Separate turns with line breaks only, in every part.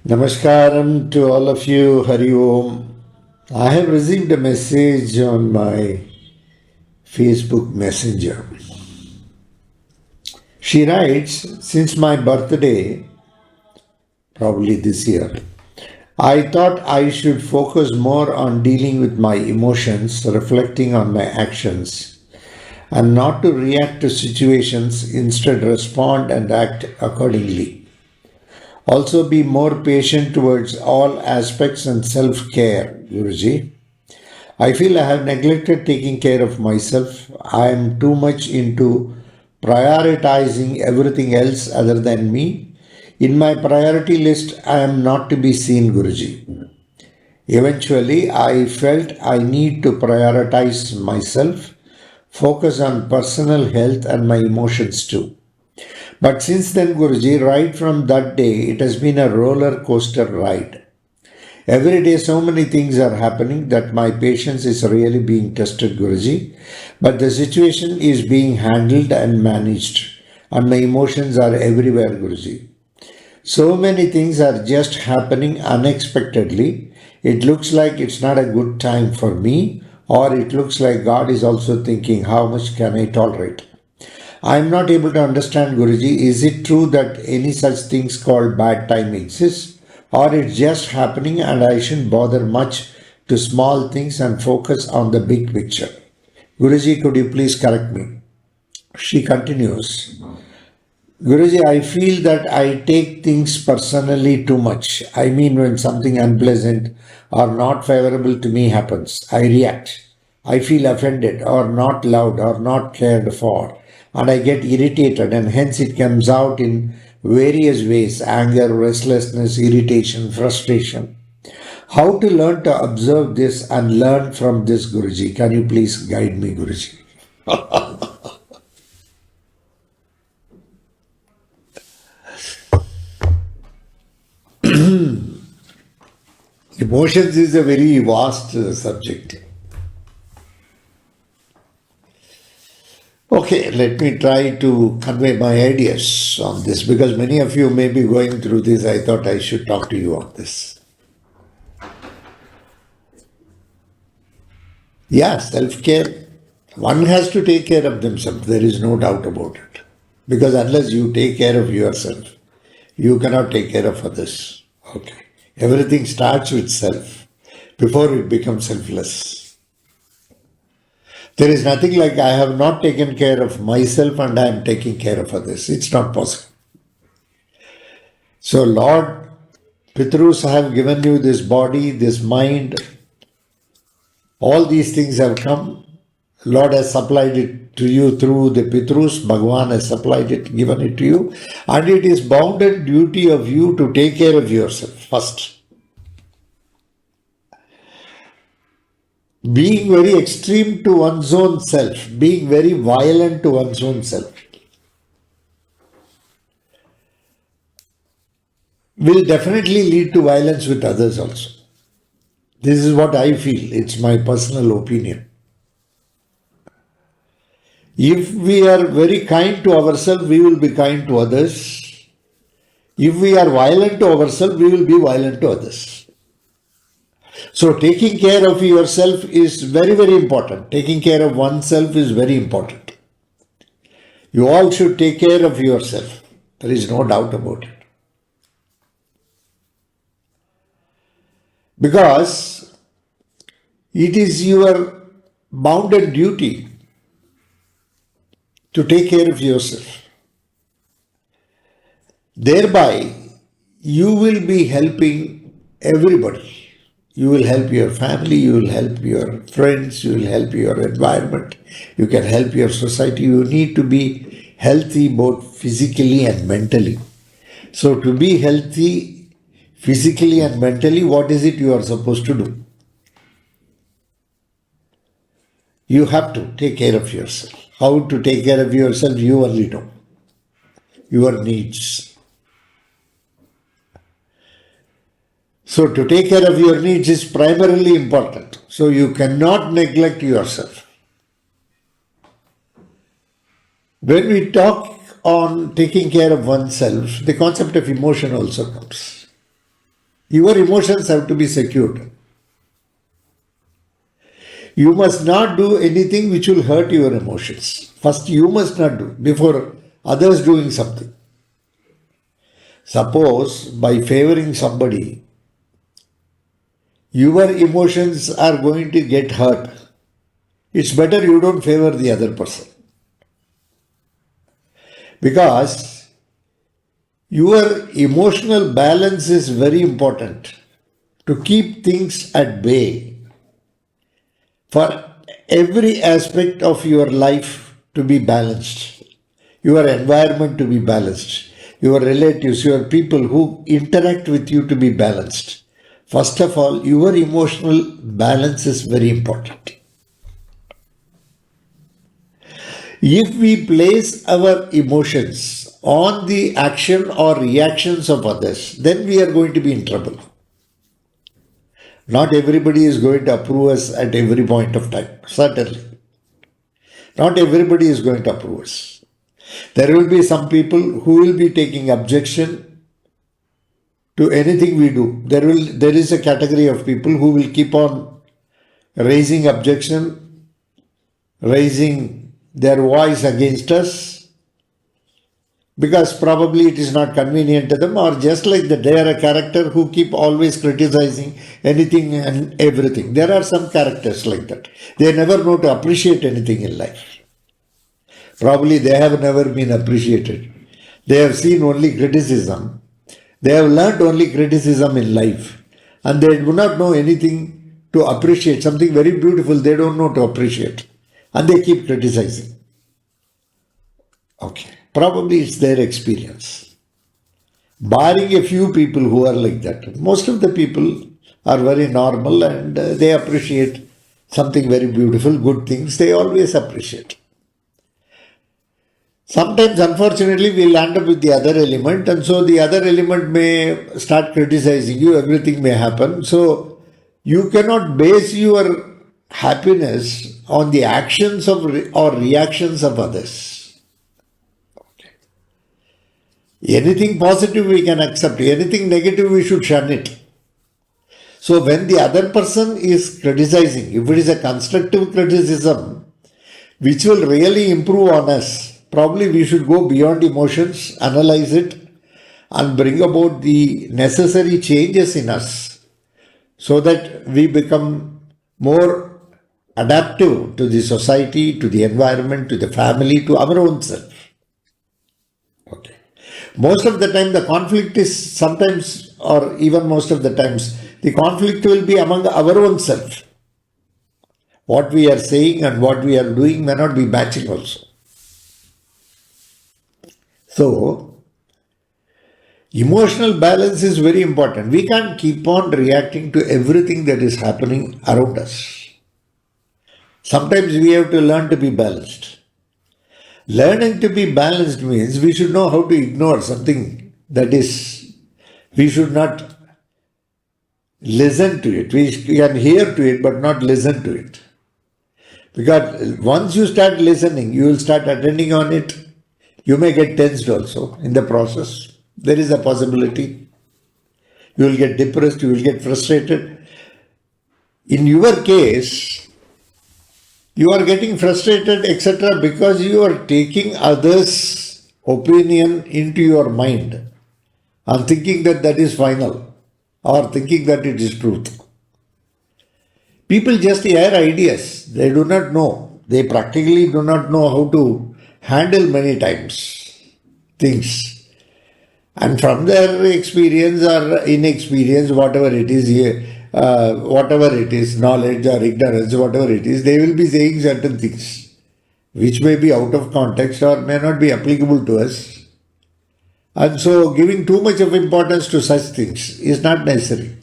Namaskaram to all of you. Hari Om. I have received a message on my Facebook Messenger. She writes, since my birthday, probably this year, I thought I should focus more on dealing with my emotions, reflecting on my actions, and not to react to situations, instead respond and act accordingly. Also be more patient towards all aspects and self-care, Guruji. I feel I have neglected taking care of myself. I am too much into prioritizing everything else other than me. In my priority list, I am not to be seen, Guruji. Eventually, I felt I need to prioritize myself, focus on personal health and my emotions too. But since then, Guruji, right from that day, it has been a roller coaster ride. Every day, so many things are happening that my patience is really being tested, Guruji. But the situation is being handled and managed, and my emotions are everywhere, Guruji. So many things are just happening unexpectedly. It looks like it's not a good time for me, or it looks like God is also thinking, how much can I tolerate? I am not able to understand, Guruji. Is it true that any such things called bad time exists? Or it's just happening and I shouldn't bother much to small things and focus on the big picture? Guruji, could you please correct me? She continues, Guruji, I feel that I take things personally too much. I mean, when something unpleasant or not favorable to me happens, I react. I feel offended or not loved or not cared for, and I get irritated, and hence it comes out in various ways: anger, restlessness, irritation, frustration. How to learn to observe this and learn from this, Guruji? Can you please guide me, Guruji? Emotions is a very vast subject. Okay, let me try to convey my ideas on this because many of you may be going through this. I thought I should talk to you on this. Yeah, self care. One has to take care of themselves. There is no doubt about it. Because unless you take care of yourself, you cannot take care of others. Okay. Everything starts with self before it becomes selfless. There is nothing like I have not taken care of myself and I am taking care of others. It's not possible. So, Lord, Pitrus have given you this body, this mind, all these things have come. Lord has supplied it to you through the Pitrus. Bhagavan has supplied it, given it to you. And it is bounden duty of you to take care of yourself first. Being very extreme to one's own self, being very violent to one's own self, will definitely lead to violence with others also. This is what I feel. It's my personal opinion. If we are very kind to ourselves, we will be kind to others. If we are violent to ourselves, we will be violent to others. So taking care of yourself is very, very important. Taking care of oneself is very important. You all should take care of yourself. There is no doubt about it. Because it is your bounden duty to take care of yourself. Thereby, you will be helping everybody. You will help your family, you will help your friends, you will help your environment, you can help your society. You need to be healthy both physically and mentally. So, to be healthy physically and mentally, what is it you are supposed to do? You have to take care of yourself. How to take care of yourself, you only know. Your needs. So to take care of your needs is primarily important. So you cannot neglect yourself. When we talk on taking care of oneself, the concept of emotion also comes. Your emotions have to be secured. You must not do anything which will hurt your emotions. First, you must not do before others doing something. Suppose by favoring somebody, your emotions are going to get hurt. It's better you don't favor the other person. Because your emotional balance is very important to keep things at bay for every aspect of your life to be balanced, your environment to be balanced, your relatives, your people who interact with you to be balanced. First of all, your emotional balance is very important. If we place our emotions on the action or reactions of others, then we are going to be in trouble. Not everybody is going to approve us at every point of time, certainly. Not everybody is going to approve us. There will be some people who will be taking objection to anything we do. There is a category of people who will keep on raising objection, raising their voice against us, because probably it is not convenient to them, or just like that they are a character who keep always criticizing anything and everything. There are some characters like that. They never know to appreciate anything in life. Probably they have never been appreciated. They have seen only criticism. They have learnt only criticism in life, and they do not know anything to appreciate. Something very beautiful they don't know to appreciate, and they keep criticizing. Okay. Probably it's their experience. Barring a few people who are like that, most of the people are very normal and they appreciate something very beautiful, good things, they always appreciate. Sometimes, unfortunately, we land up with the other element, and so the other element may start criticizing you, everything may happen. So, you cannot base your happiness on the actions of or reactions of others. Anything positive we can accept, anything negative we should shun it. So when the other person is criticizing, if it is a constructive criticism which will really improve on us, probably we should go beyond emotions, analyze it, and bring about the necessary changes in us so that we become more adaptive to the society, to the environment, to the family, to our own self. Okay. Most of the time, the conflict is sometimes, or even most of the times, the conflict will be among our own self. What we are saying and what we are doing may not be matching also. So, emotional balance is very important. We can't keep on reacting to everything that is happening around us. Sometimes we have to learn to be balanced. Learning to be balanced means we should know how to ignore something that is, we should not listen to it. We can hear to it but not listen to it. Because once you start listening, you will start attending on it. You may get tensed also in the process. There is a possibility. You will get depressed, you will get frustrated. In your case, you are getting frustrated, etc., because you are taking others' opinion into your mind and thinking that that is final or thinking that it is truth. People just hear ideas. They do not know. They practically do not know how to handle many times things. And from their experience or inexperience, whatever it is, knowledge or ignorance, whatever it is, they will be saying certain things which may be out of context or may not be applicable to us. And so giving too much of importance to such things is not necessary.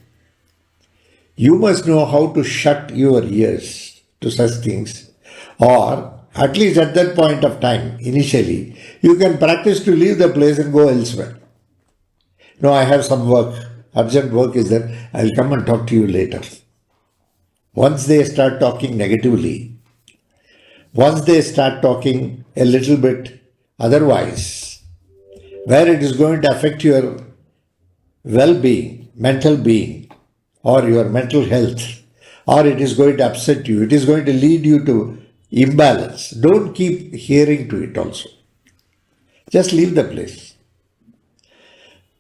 You must know how to shut your ears to such things, or at least at that point of time, initially, you can practice to leave the place and go elsewhere. No, I have some work, urgent work is there, I'll come and talk to you later. Once they start talking negatively, once they start talking a little bit otherwise, where it is going to affect your well-being, mental being or your mental health, or it is going to upset you, it is going to lead you to imbalance. Don't keep hearing to it also. Just leave the place.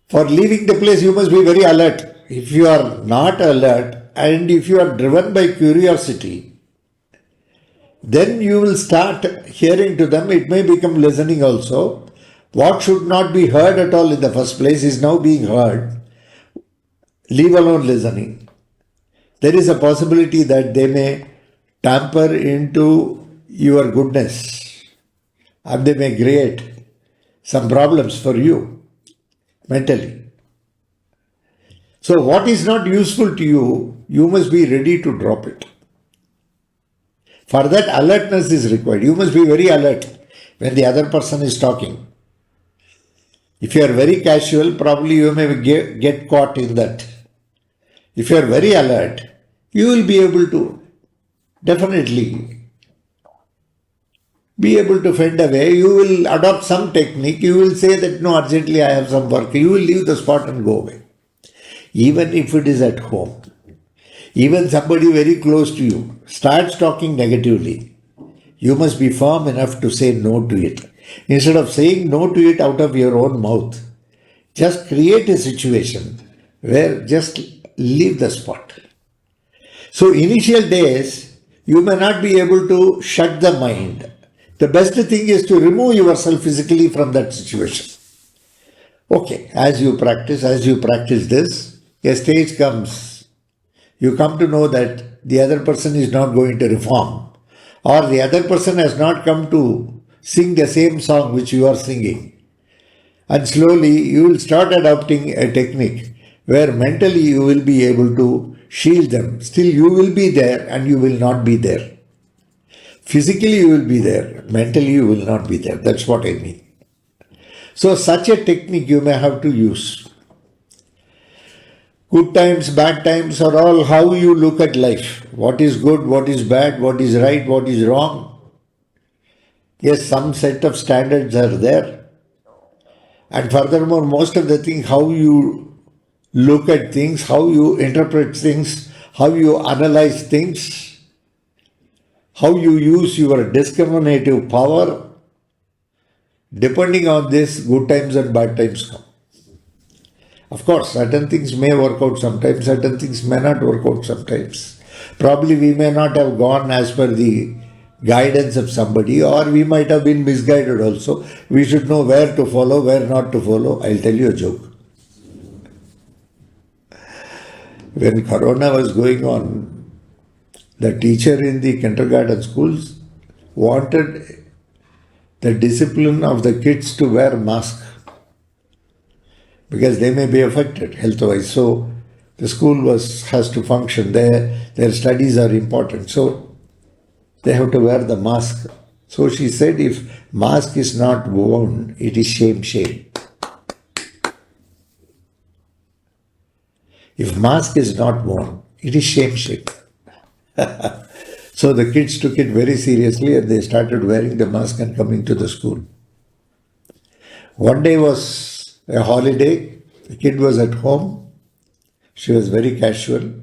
For leaving the place, you must be very alert. If you are not alert and if you are driven by curiosity, then you will start hearing to them. It may become listening also. What should not be heard at all in the first place is now being heard. Leave alone listening. There is a possibility that they may tamper into your goodness and they may create some problems for you mentally. So what is not useful to you, you must be ready to drop it. For that, alertness is required. You must be very alert when the other person is talking. If you are very casual, probably you may get caught in that. If you are very alert, you will be able to definitely be able to fend away. You will adopt some technique. You will say that no, urgently I have some work. You will leave the spot and go away. Even if it is at home. Even somebody very close to you starts talking negatively, you must be firm enough to say no to it. Instead of saying no to it out of your own mouth, just create a situation where just leave the spot. So initial days, you may not be able to shut the mind. The best thing is to remove yourself physically from that situation. Okay, as you practice this, a stage comes. You come to know that the other person is not going to reform, or the other person has not come to sing the same song which you are singing. And slowly you will start adopting a technique where mentally you will be able to shield them. Still you will be there and you will not be there. Physically you will be there, mentally you will not be there. That's what I mean. So such a technique you may have to use. Good times, bad times are all how you look at life. What is good, what is bad, what is right, what is wrong. Yes, some set of standards are there. And furthermore, most of the thing, how you look at things, how you interpret things, how you analyze things, how you use your discriminative power, depending on this, good times and bad times come. Of course, certain things may work out sometimes, certain things may not work out sometimes. Probably we may not have gone as per the guidance of somebody, or we might have been misguided also. We should know where to follow, where not to follow. I'll tell you a joke. When Corona was going on, the teacher in the kindergarten schools wanted the discipline of the kids to wear mask, because they may be affected health-wise. So the school has to function. Their studies are important. So they have to wear the mask. So she said, if mask is not worn, it is shame, shame. If mask is not worn, it is shame, shame. So the kids took it very seriously and they started wearing the mask and coming to the school. One day was a holiday, the kid was at home, she was very casual.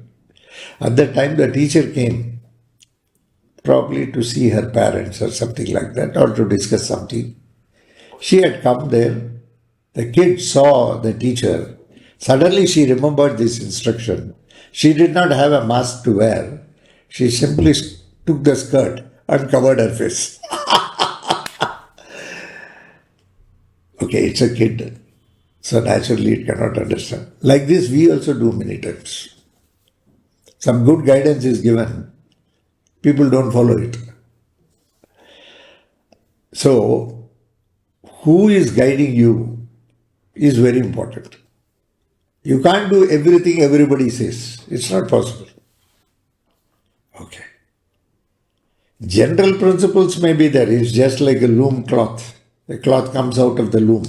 At that time the teacher came, probably to see her parents or something like that, or to discuss something. She had come there, the kid saw the teacher, suddenly she remembered this instruction. She did not have a mask to wear, she simply took the skirt and covered her face. Okay, it's a kid. So naturally it cannot understand. Like this we also do many times. Some good guidance is given. People don't follow it. So who is guiding you is very important. You can't do everything everybody says. It's not possible. Okay. General principles may be there. It's just like a loom cloth. The cloth comes out of the loom.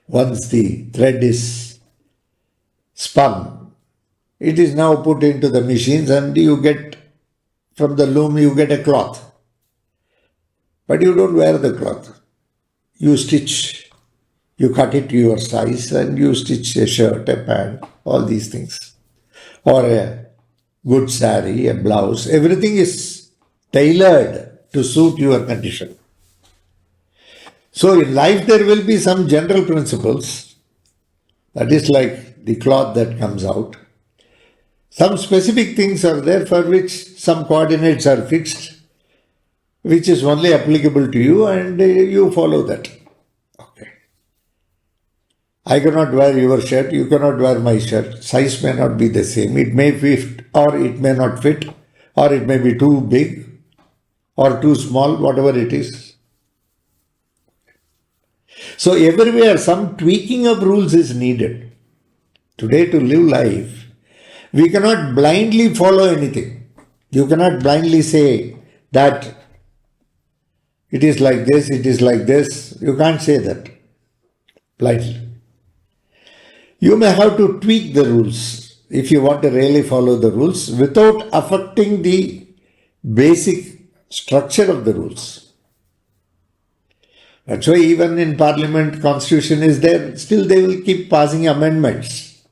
Once the thread is spun, it is now put into the machines and you get, from the loom you get a cloth. But you don't wear the cloth. You stitch. You cut it to your size and you stitch a shirt, a pant, all these things. Or a good sari, a blouse. Everything is tailored to suit your condition. So in life there will be some general principles. That is like the cloth that comes out. Some specific things are there for which some coordinates are fixed, which is only applicable to you, and you follow that. Okay. I cannot wear your shirt, you cannot wear my shirt. Size may not be the same. It may fit or it may not fit, or it may be too big or too small, whatever it is. So everywhere some tweaking of rules is needed. Today to live life, we cannot blindly follow anything. You cannot blindly say that it is like this, it is like this. You can't say that blindly. You may have to tweak the rules if you want to really follow the rules without affecting the basic structure of the rules. That's why even in Parliament, Constitution is there, still they will keep passing amendments.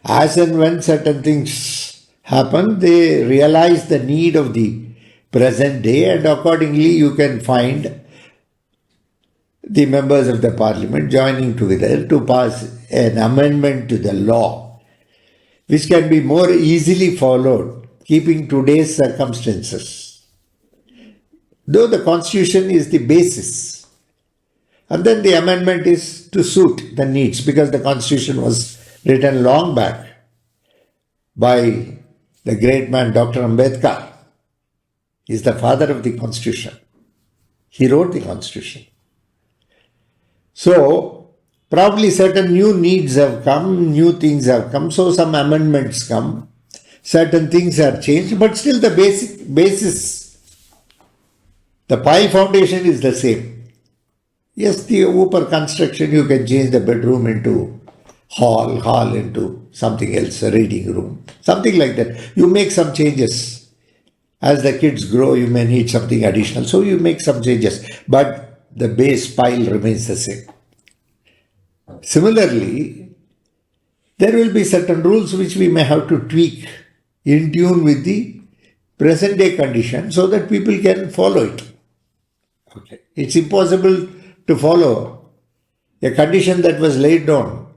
As and when certain things happen, they realize the need of the present day, and accordingly you can find the members of the Parliament joining together to pass an amendment to the law, which can be more easily followed, keeping today's circumstances. Though the Constitution is the basis, and then the amendment is to suit the needs, because the Constitution was written long back by the great man Dr. Ambedkar. He is the father of the Constitution. He wrote the Constitution. So, probably certain new needs have come, new things have come, so some amendments come, certain things are changed, but still the basic basis, the pile foundation is the same. Yes, the upper construction, you can change the bedroom into hall into something else, a reading room, something like that. You make some changes. As the kids grow, you may need something additional, so you make some changes, but the base pile remains the same. Similarly, there will be certain rules which we may have to tweak in tune with the present day condition so that people can follow it. Okay. It's impossible to follow a condition that was laid down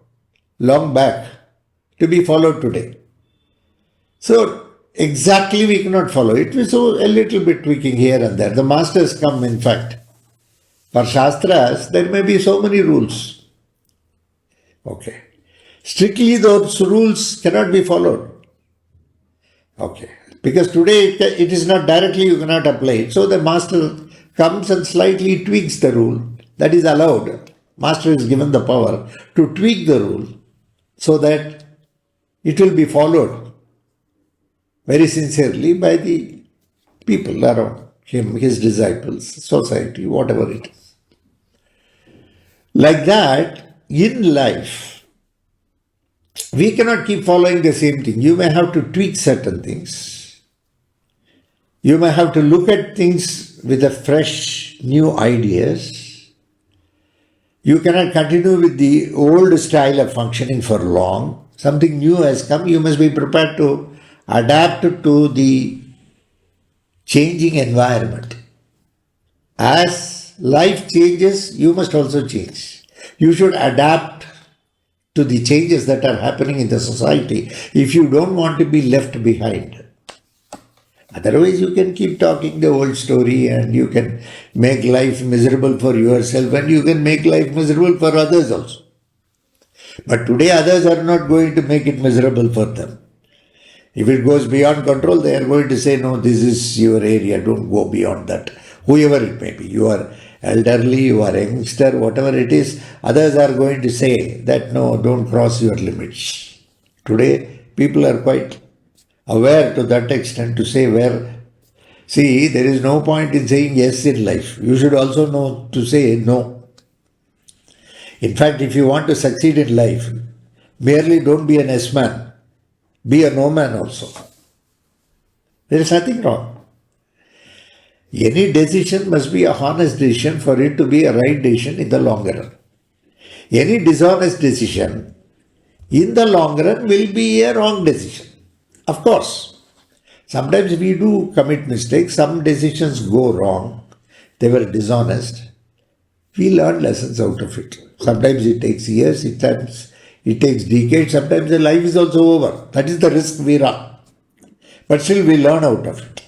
long back to be followed today. So exactly we cannot follow it. So a little bit tweaking here and there. The masters come, in fact. For Shastras, there may be so many rules. Okay. Strictly those rules cannot be followed. Okay. Because today it is not directly, you cannot apply it. So the master comes and slightly tweaks the rule. That is allowed. Master is given the power to tweak the rule so that it will be followed very sincerely by the people around him, his disciples, society, whatever it is. Like that, in life, we cannot keep following the same thing. You may have to tweak certain things. You may have to look at things with a fresh, new ideas. You cannot continue with the old style of functioning for long. Something new has come. You must be prepared to adapt to the changing environment. As life changes, you must also change. You should adapt to the changes that are happening in the society if you don't want to be left behind. Otherwise, you can keep talking the old story and you can make life miserable for yourself and you can make life miserable for others also. But today, others are not going to make it miserable for them. If it goes beyond control, they are going to say, no, this is your area, don't go beyond that. Whoever it may be, you are elderly, you are youngster, whatever it is, others are going to say that, no, don't cross your limits. Today, people are quite aware to that extent to say where. See, there is no point in saying yes in life. You should also know to say no. In fact, if you want to succeed in life, merely don't be an yes man. Be a no man also. There is nothing wrong. Any decision must be a honest decision for it to be a right decision in the longer run. Any dishonest decision in the long run will be a wrong decision. Of course, sometimes we do commit mistakes, some decisions go wrong, they were dishonest. We learn lessons out of it. Sometimes it takes years, sometimes it takes decades, sometimes the life is also over. That is the risk we run. But still we learn out of it.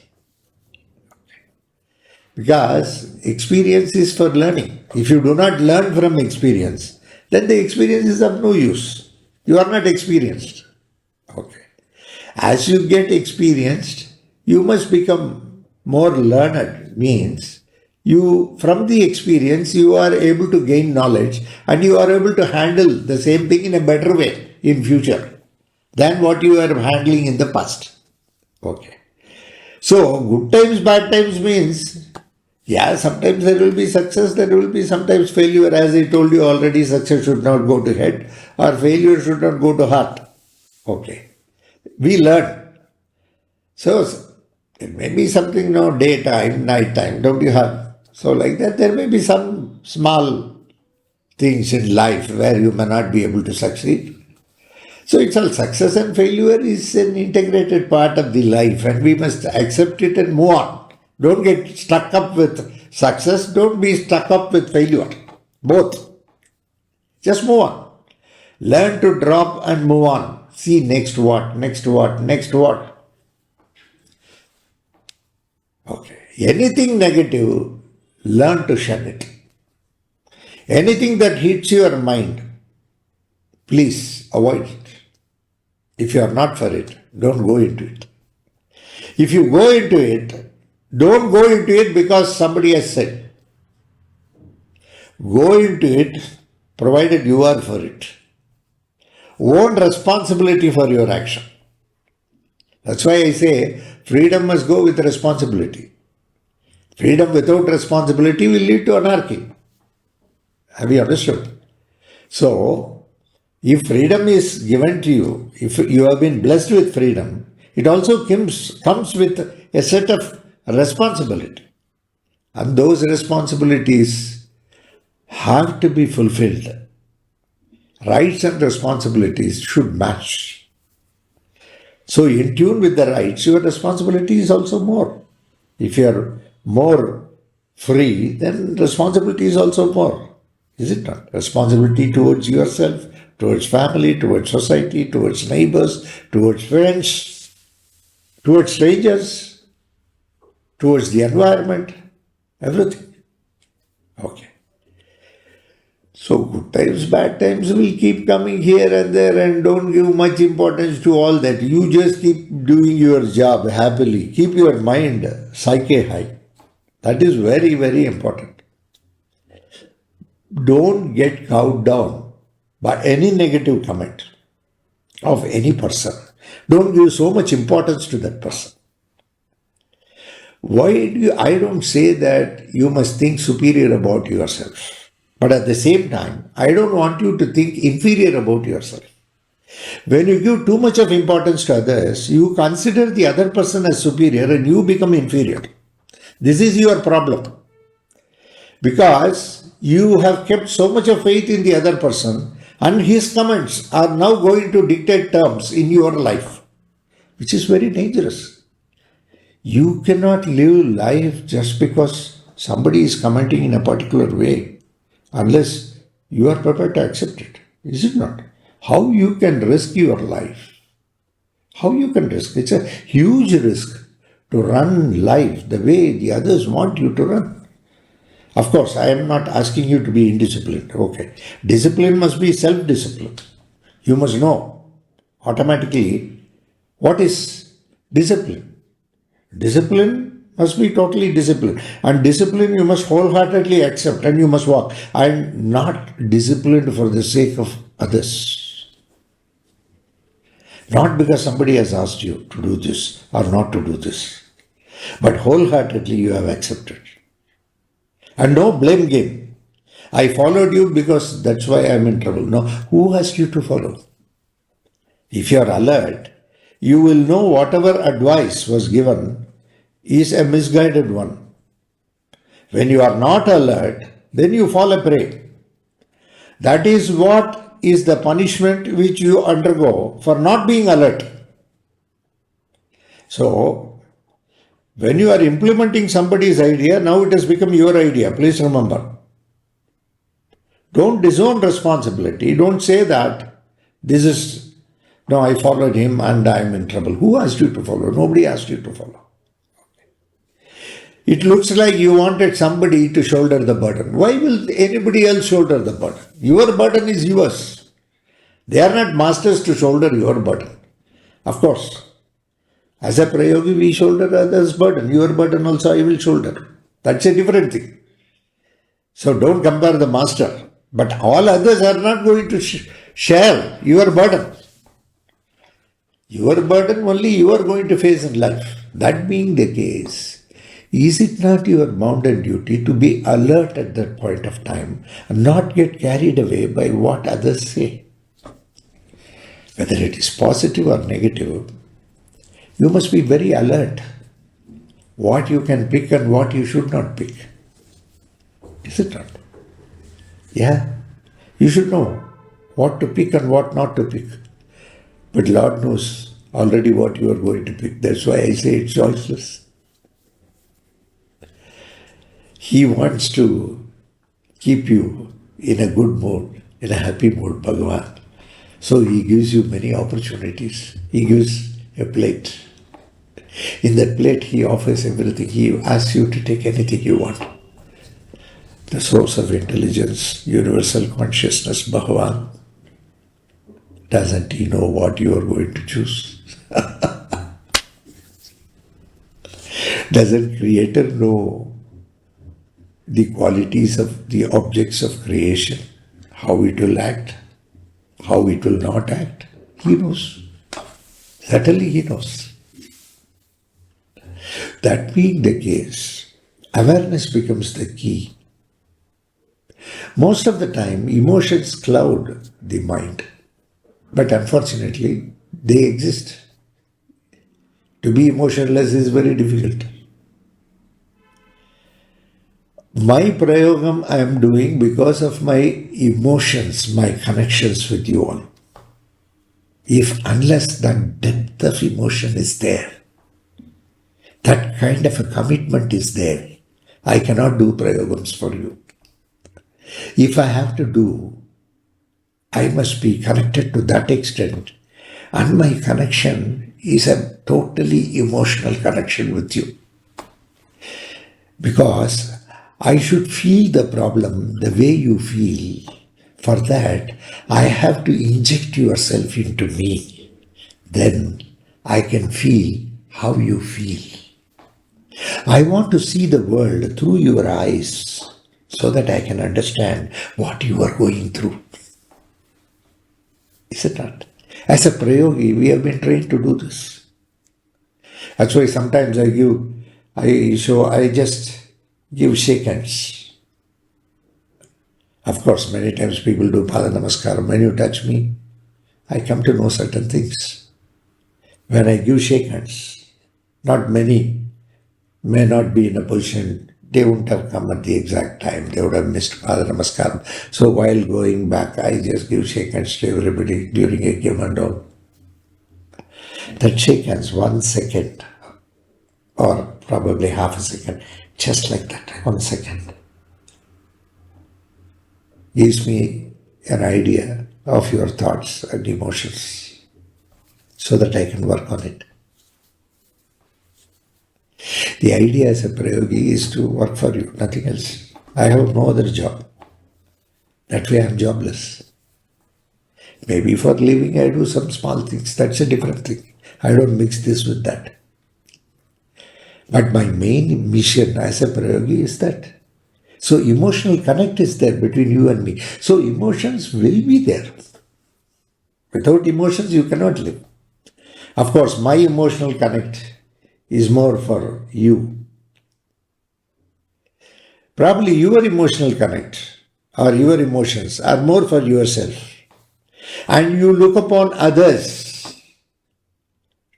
Because experience is for learning. If you do not learn from experience, then the experience is of no use. You are not experienced. Okay. As you get experienced, you must become more learned. Means you, from the experience, you are able to gain knowledge and you are able to handle the same thing in a better way in future than what you are handling in the past. Okay. So, good times, bad times means, yeah, sometimes there will be success, there will be sometimes failure. As I told you already, success should not go to head or failure should not go to heart. Okay. We learn. So, it may be something, daytime, night time, don't you have? So, like that, there may be some small things in life where you may not be able to succeed. So it's all success and failure is an integrated part of the life and we must accept it and move on. Don't get stuck up with success, don't be stuck up with failure. Both. Just move on. Learn to drop and move on. See next what, next what, next what. Okay. Anything negative, learn to shun it. Anything that hits your mind, please avoid it. If you are not for it, don't go into it. If you go into it, don't go into it because somebody has said. Go into it provided you are for it. Own responsibility for your action. That's why I say freedom must go with responsibility. Freedom without responsibility will lead to anarchy. Have you understood? So, if freedom is given to you, if you have been blessed with freedom, it also comes with a set of responsibility. And those responsibilities have to be fulfilled. Rights and responsibilities should match. So, in tune with the rights, your responsibility is also more. If you are more free, then responsibility is also more. Is it not? Responsibility towards yourself, towards family, towards society, towards neighbors, towards friends, towards strangers, towards the environment, everything. Okay. So good times, bad times will keep coming here and there and don't give much importance to all that. You just keep doing your job happily. Keep your mind, psyche high. That is very, very important. Don't get cowed down by any negative comment of any person. Don't give so much importance to that person. I don't say that you must think superior about yourself. But at the same time, I don't want you to think inferior about yourself. When you give too much of importance to others, you consider the other person as superior and you become inferior. This is your problem. Because you have kept so much of faith in the other person and his comments are now going to dictate terms in your life, which is very dangerous. You cannot live life just because somebody is commenting in a particular way unless you are prepared to accept it. Is it not? How you can risk your life? How you can risk? It's a huge risk to run life the way the others want you to run. Of course, I am not asking you to be indisciplined. Okay. Discipline must be self-discipline. You must know automatically what is discipline. Discipline must be totally disciplined. And discipline you must wholeheartedly accept and you must walk. I am not disciplined for the sake of others. Not because somebody has asked you to do this or not to do this. But wholeheartedly you have accepted. And no blame game. I followed you because that's why I'm in trouble. No, who asked you to follow? If you are alert, you will know whatever advice was given is a misguided one. When you are not alert, then you fall a prey. That is what is the punishment which you undergo for not being alert. So, when you are implementing somebody's idea, now it has become your idea. Please remember. Don't disown responsibility. Don't say that this is, no, I followed him and I am in trouble. Who asked you to follow? Nobody asked you to follow. It looks like you wanted somebody to shoulder the burden. Why will anybody else shoulder the burden? Your burden is yours. They are not masters to shoulder your burden. Of course, as a prayogi, we shoulder others' burden. Your burden also I will shoulder. That's a different thing. So don't compare the master. But all others are not going to share your burden. Your burden only you are going to face in life. That being the case, is it not your bounden duty to be alert at that point of time and not get carried away by what others say? Whether it is positive or negative, you must be very alert. What you can pick and what you should not pick. Is it not? Yeah. You should know what to pick and what not to pick. But Lord knows already what you are going to pick. That's why I say it's choiceless. He wants to keep you in a good mood, in a happy mood, Bhagavan. So he gives you many opportunities. He gives a plate. In that plate, he offers everything. He asks you to take anything you want. The source of intelligence, universal consciousness, Bhagavan. Doesn't he know what you are going to choose? Doesn't Creator know the qualities of the objects of creation? How it will act? How it will not act? He knows. Certainly he knows. That being the case, awareness becomes the key. Most of the time, emotions cloud the mind. But unfortunately, they exist. To be emotionless is very difficult. My prayogam I am doing because of my emotions, my connections with you all. Unless that depth of emotion is there, that kind of a commitment is there, I cannot do prayogams for you. If I have to do, I must be connected to that extent. And my connection is a totally emotional connection with you. Because I should feel the problem the way you feel. For that, I have to inject yourself into me. Then I can feel how you feel. I want to see the world through your eyes so that I can understand what you are going through. Is it not? As a prayogi, we have been trained to do this. That's why sometimes I just give shake hands. Of course, many times people do Pada Namaskaram. When you touch me, I come to know certain things. When I give shake hands, not many may not be in a position, they wouldn't have come at the exact time. They would have missed Pada Namaskaram. So while going back, I just give shake hands to everybody during a game and all. That shake hands, 1 second or probably half a second, just like that, 1 second, gives me an idea of your thoughts and emotions so that I can work on it. The idea as a prayogi is to work for you, nothing else. I have no other job. That way I am jobless. Maybe for living I do some small things. That's a different thing. I don't mix this with that. But my main mission as a prayogi is that. So emotional connect is there between you and me. So emotions will be there. Without emotions you cannot live. Of course, my emotional connect is more for you. Probably your emotional connect or your emotions are more for yourself. And you look upon others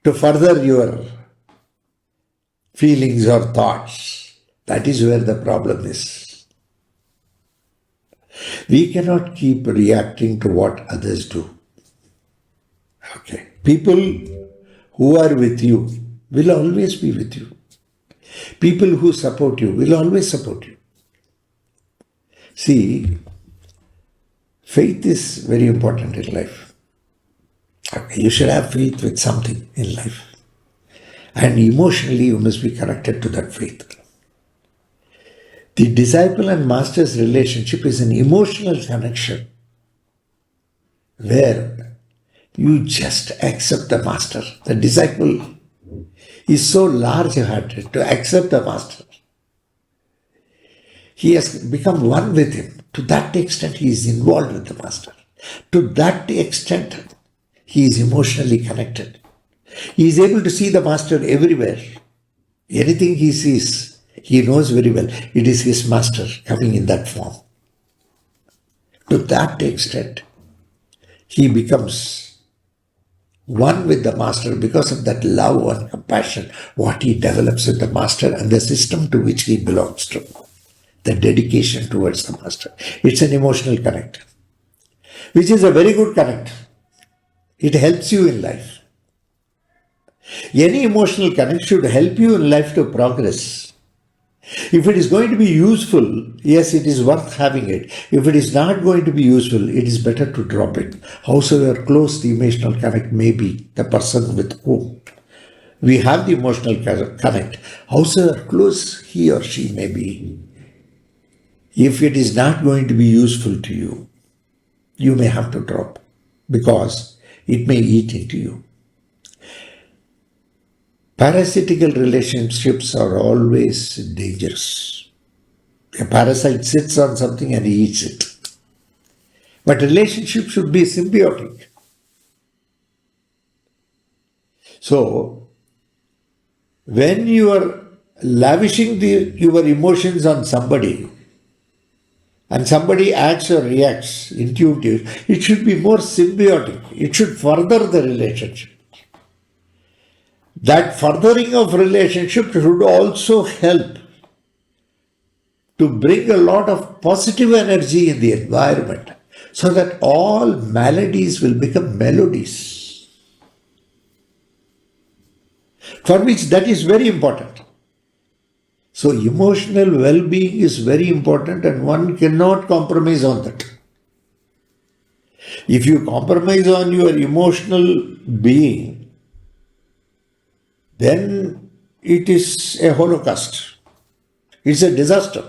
to further your feelings or thoughts. That is where the problem is. We cannot keep reacting to what others do. Okay. People who are with you will always be with you. People who support you will always support you. See, faith is very important in life. Okay. You should have faith with something in life. And emotionally, you must be connected to that faith. The disciple and master's relationship is an emotional connection where you just accept the master. The disciple is so large-hearted to accept the master. He has become one with him. To that extent, he is involved with the master. To that extent, he is emotionally connected. He is able to see the master everywhere. Anything he sees, he knows very well. It is his master coming in that form. To that extent, he becomes one with the master because of that love and compassion, what he develops with the master and the system to which he belongs to. The dedication towards the master. It's an emotional connect, which is a very good connect. It helps you in life. Any emotional connect should help you in life to progress. If it is going to be useful, yes, it is worth having it. If it is not going to be useful, it is better to drop it. Howsoever close the emotional connect may be, the person with whom we have the emotional connect, howsoever close he or she may be, if it is not going to be useful to you, you may have to drop because it may eat into you. Parasitical relationships are always dangerous. A parasite sits on something and he eats it. But relationship should be symbiotic. So, when you are lavishing your emotions on somebody, and somebody acts or reacts intuitively, it should be more symbiotic. It should further the relationship. That furthering of relationship should also help to bring a lot of positive energy in the environment so that all maladies will become melodies. For which that is very important. So emotional well-being is very important and one cannot compromise on that. If you compromise on your emotional being, then it is a holocaust. It's a disaster.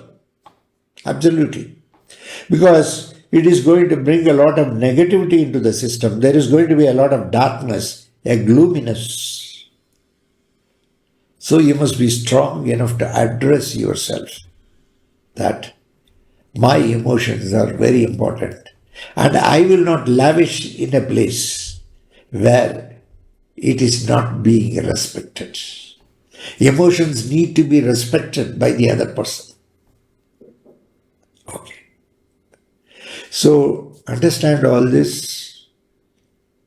Absolutely. Because it is going to bring a lot of negativity into the system. There is going to be a lot of darkness, a gloominess. So you must be strong enough to address yourself that my emotions are very important and I will not lavish in a place where it is not being respected. Emotions need to be respected by the other person. Okay. So understand all this.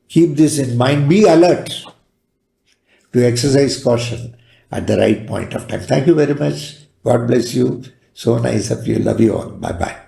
Keep this in mind. Be alert to exercise caution at the right point of time. Thank you very much. God bless you. So nice of you. Love you all. Bye-bye.